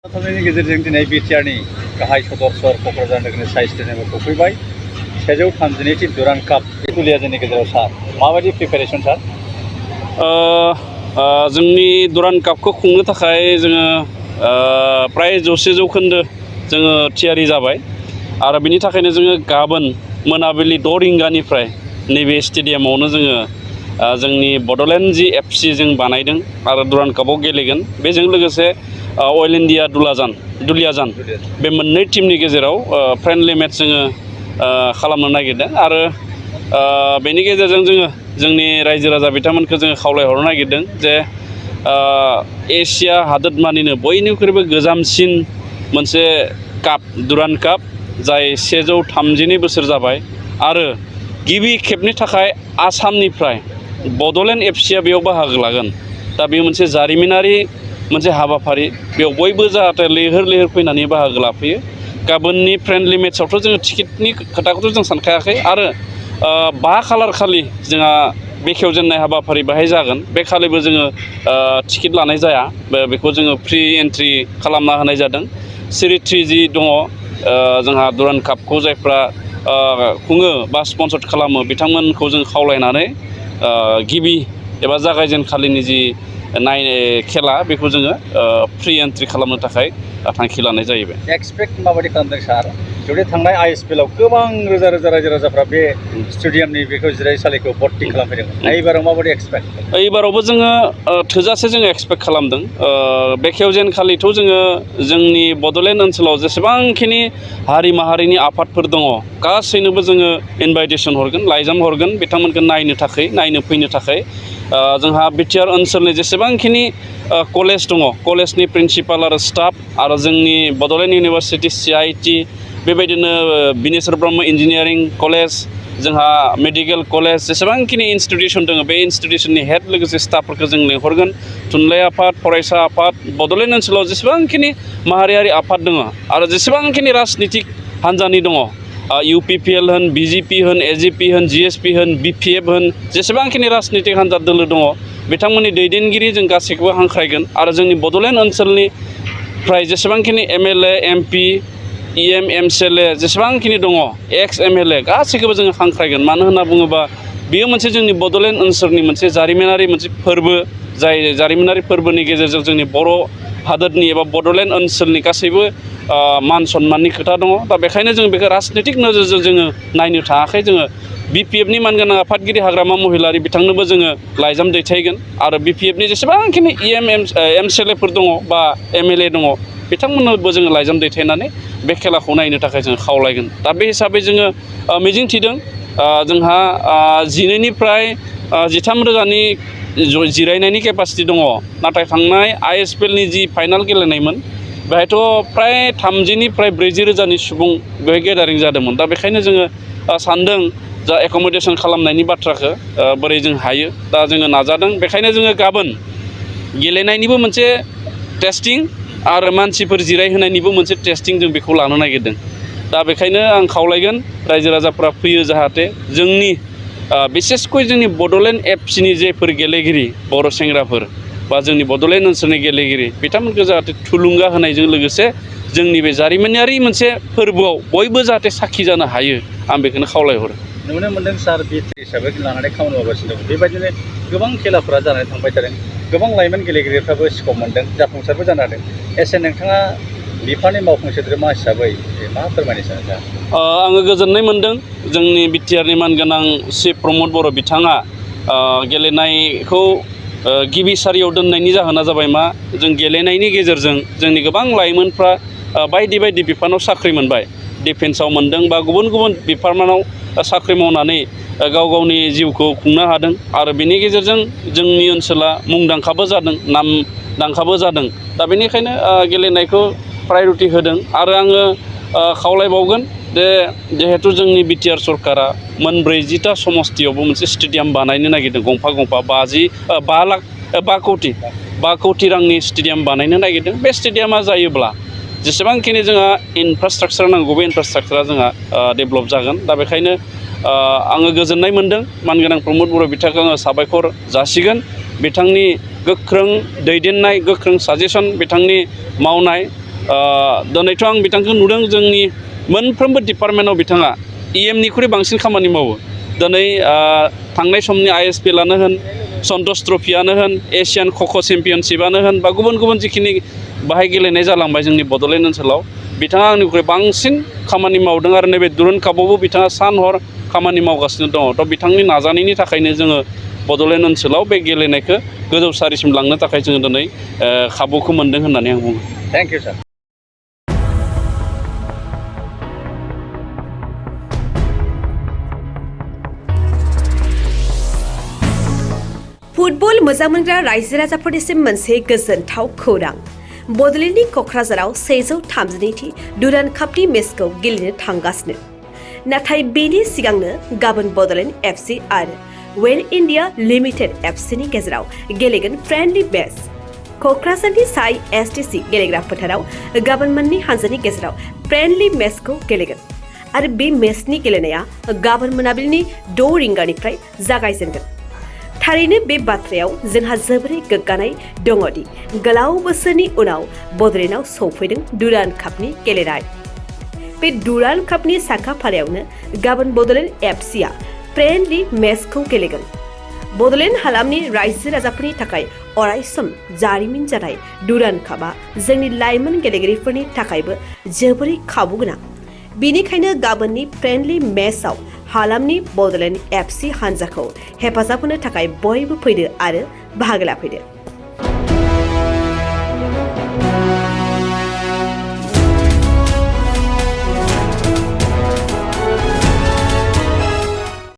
सावरायनायनि गेजेरजों दिनै बिटिआरनि गाहाय सदर क'क्राझार नोगोरनि साइ स्टेडियामाव सफैबाय 132थि दुरान्ड काप दुलिया जोंनि गेजेराव सार माबायदि प्रिपेरेसन सार? जोंनि दुरान्ड कापखौ खुंनो थाखाय जोङो प्राय 100% जोङो थियारि जाबाय आरो बिनि थाखायनो जोङो गाबोन मोनाबिलि 6 रिंगानिफ्राय नैबे स्टेडियामावनो जोङो जोंनि बड'लेण्ड जि एफसि जों बानायदों आरो दुरान्ड कापआव गेलेगोन। बेजों लोगोसे अल इन्डिया दुलियाजान बे मोननै टीमनि गेजेराव फ्रेन्डलि मेच जोङो खालामनो नागिरदों आरो बेनि गेजेरजों जोङो जोंनि रायजो राजा बिथांमोनखौ जोङो खावलायहरनो नागिरदों जे एसिया हादोरमानिनो बयनिख्रुइबो गोजामसिन मोनसे काप दुरान्ड काप जाय 132 बोसोर जाबाय आरो गिबि खेबनि थाखाय आसामनिफ्राय बड'लेण्ड एफसिआ बेयाव बाहागो लागोन। दा बेयो मोनसे जारिमिनारि मोनसे हाबाफारि, बेयाव बयबो जाहाथे लैहोर लैहोर फैनानै बाहागो लाफैयो। गाबोननि फ्रेन्डलि मेचआवथ' जोङो टिकेटनि खोथाखौथ' जों सानखायाखै आरो 5 खालार खालि जोंहा बेखेवजेननाय हाबाफारि बाहाय जागोन। बे खालिबो जोङो टिकेट लानाय जाया, बेखौ जोङो फ्रि एन्ट्रि खालामना होनाय जादों। सिरिथ्रि जि दङ जोंहा दुरान्ड कापखौ जायफ्रा खुङो बा स्पन्सर खालामो बिथांमोनखौ जों खावलायनानै गिबि एबा जागायजेनखालिनि जि खेला बेखौ जोङो फ्रि एन्ट्रि खालामनो थाखाय थांखि लानाय जाहैबाय। एक्सपेक्ट माबायदि खालामदों सार? जुदि थांनाय आइएसपिएलआव गोबां रोजा रोजा रायजो राजाफ्रा बे स्टेडियामनि बेखौ जिरायसालिखौ भर्ति खालामफैदोंमोन। एबाराव माबायदि एक्सपेक्ट? एबारावबो जोङो थोजासे जोङो एक्सपेक्ट खालामदों। बेखेवजेनखालिथ' जोङो जोंनि बड'लेण्ड ओनसोलाव जेसेबांखिनि हारि माहारिनि आफादफोर दङ गासैनोबो जोङो इनभाइटेसन हरगोन, लाइजाम हरगोन बिथांमोनखौ नायनो फैनो थाखाय। जोंहा बिटिआर ओनसोलनि जेसेबांखिनि कलेज दङ, कलेजनि प्रिन्सिपाल आरो स्टाफ आरो जोंनि बड'लेण्ड इउनिभारसिटि CIT, बेबायदिनो बिनेश्वर ब्रह्म इन्जिनियारिं कलेज, जोंहा मेडिकेल कलेज, जेसेबांखिनि इन्सटिटिउसन दङ बे इन्सटिटिउसननि हेड लोगोसे स्टाफफोरखौ जों लिंहरगोन। थुनलाइ आफाद, फरायसा आफाद, बड'लेण्ड ओनसोलाव जेसेबांखिनि माहारियारि आफाद दङ आरो जेसेबांखिनि राजनितिक हान्जानि दङ, UPPL होन, BJP होन, AJP होन, GSP होन, BPF होन, जेसेबांखिनि राजनितिक हान्जा दोलो दङ बिथांमोननि दैदेनगिरि जों गासैखौबो हांख्रायगोन आरो जोंनि बड'लेण्ड ओनसोलनिफ्राय जेसेबांखिनि MLA, MP, EM, MCLA जेसेबांखिनि दङ, एक्स MLA गासैखौबो जोङो हांख्रायगोन। मानो होनना बुङोबा बेयो मोनसे जोंनि बड'लेण्ड ओनसोलनि मोनसे जारिमिनारि मोनसे फोरबो, जाय जारिमिनारि फोरबोनि गेजेरजों जोंनि बर' हादोरनि एबा बड'लेण्ड ओनसोलनि गासैबो मान सन्माननि खोथा दङ। दा बेखायनो जों बेखौ राजनितिक नोजोरजों जोङो नायनो थाङाखै। जोङो BPFनि मानगोनां आफादगिरि हाग्रामा महिलारि बिथांनोबो जोङो लाइजाम दैथायगोन आरो BPFनि जेसेबांखिनि EM, MCLAफोर दङ बा MLA दङ बिथांमोननोबो जोङो लाइजाम दैथायनानै बे खेलाखौ नायनो थाखाय जों खावलायगोन। दा बे हिसाबै जोङो मिजिं थिदों जोंहा 12निफ्राय 13,000नि जिरायनायनि केपासिटि दङ। नाथाय थांनाय ISPLनि जि फाइनाल गेलेनायमोन बेहायथ' प्राय 30निफ्राय 40,000नि सुबुं बेहाय गेदारिं जादोंमोन। दा बेखायनो जोङो सानदों जा एक'मडेसन खालामनायनि बाथ्राखौ बोरै जों हायो। दा जोङो नाजादों। बेखायनो जोङो गाबोन गेलेनायनिबो मोनसे टेस्टिं आरो मानसिफोर जिरायहोनायनिबो मोनसे टेस्टिं जों बेखौ लानो नागिरदों। दा बेखायनो आं खावलायगोन रायजो राजाफ्रा फैयो जाहाथे जोंनि बिसेसकय जोंनि बड'लेण्ड एफसिनि जेफोर गेलेगिरि बर' सेंग्राफोर बा जोंनि बड'लेण्ड ओनसोलनि गेलेगिरि बिथांमोनखौ जाहाथे थुलुंगा होनायजों लोगोसे जोंनि बे जारिमिनारि मोनसे फोरबोआव बयबो जाहाथे साखि जानो हायो आं बेखौनो खावलायहरो। नुनो मोन्दों सार बिटि हिसाबै लानानै खामानि मावगासिनो दं। बेबायदिनो गोबां खेलाफोरा जानानै थांबाय थादों, गोबां लाइमोन गेलेगिरिफ्राबो स्कप मोन्दों, जाफुंसारबो जानो हादों। एसे नोंथाङा बिफानि मावफुं सोद्रोमा हिसाबै मा फोरमायनो सानो सार? आङो गोजोननाय मोन्दों जोंनि बिटिआरनि मानगोनां चिफ प्रमद बर' बिथाङा गेलेनायखौ गिबि सारियाव दोननायनि जाहोना जाबाय मा, जों गेलेनायनि गेजेरजों जोंनि गोबां लाइमोनफ्रा बायदि बायदि बिफानाव साख्रि मोनबाय, डिफेन्सआव मोन्दों बा गुबुन गुबुन बिफानाव साख्रि मावनानै गाव गावनि जिउखौ खुंनो हादों आरो बेनि गेजेरजों जोंनि ओनसोला मुंदांखाबो जादों, नामदांखाबो जादों। दा बेनिखायनो गेलेनायखौ प्रायरिटि होदों आरो आङो खावलायबावगोन जे जिहेथु जोंनि बिटिआर सरकारा 40टा समस्तियावबो मोनसे स्टेडियाम बानायनो नागिरदों, गंफा 5 कौटि रांनि स्टेडियाम बानायनो नागिरदों। बे स्टेडियामा जायोब्ला जेसेबांखिनि जोंहा इनफ्रास्ट्राक्चार नांगौ बे इनफ्रास्ट्राक्चारा जोंहा डेभेलप जागोन। दा बेखायनो आङो गोजोननाय मोन्दों। मानगोनां प्रमद बर' बिथांखौ आङो साबायखर जासिगोन। बिथांनि गोख्रों दैदेननाय, गोख्रों साजेसन, बिथांनि मावनाय दिनैथ' आं बिथांखौ नुदों जोंनि मोनफ्रोमबो डिपार्टमेन्टआव बिथाङा निख्रुइ बांसिन खामानि मावो दिनै थांनाय समनि ISP लानो होन सन्टोष ट्रफियानो होन एसियान खख' चेम्पियनशिपआनो होन बा गुबुन गुबुन जिखिनि बाहाय गेलेनाय जालांबाय जोंनि बड'लेण्ड ओनसोलाव बिथाङा आंनिख्रुइ बांसिन खामानि मावदों आरो नैबे दुरुन कापआवबो बिथाङा सान हर खामानि मावगासिनो दङ थ' बिथांनि नाजानायनि थाखायनो जोङो बड'लेण्ड ओनसोलाव बे गेलेनायखौ गोजौ सारिसिम लांनो थाखाय जोङो दिनै खाबुखौ मोन्दों होननानै आं बुङो। Thank you sir. फुटबल मोजां मोनग्रा रायजो राजाफोरनिसिम मोनसे गोजोनथाव खौरां बड'लेण्डनि क'क्राझाराव 132थि दुरान कापनि मेचखौ गेलेनो थांगासिनो नाथाय बेनि सिगांनो गाबोन बड'लेण्ड FC आरो वेल इन्डिया लिमिटेड FCनि गेजेराव गेलेगोन फ्रेन्डलि मेच क'क्राझारनि साइ STC गेलेग्रा फोथाराव गाबोन मोननै हानजानि गेजेराव फ्रेन्डलि मेचखौ गेलेगोन आरो बे मेचनि गेलेनाया गाबोन मोनाबिलिनि 6 रिंगानिफ्राय जागायजेनगोन। थारैनो बे बाथ्रायाव जोंहा जोबोरै गोग्गानाय दङदि गोलाव बोसोरनि उनाव बड'लेण्डआव सौफैदों दुरान कापनि गेलेनाय। बे दुरान कापनि साखाफारायावनो गाबोन बड'लेण्ड FCआ फ्रेन्डलि मेचखौ गेलेगोन। बड'लेण्ड हालामनि रायजो राजाफोरनि थाखाय अरायसम जारिमिन जानाय दुरान कापआ जोंनि लाइमोन गेलेगिरिफोरनि थाखायबो जोबोरै खाबु गोनां। बेनिखायनो गाबोननि फ्रेन्डलि मेचआव हालामनि बड'लेण्ड FC हानजाखौ हेफाजाब होनो थाखाय बयबो फैदो आरो बाहागो लाफैदो।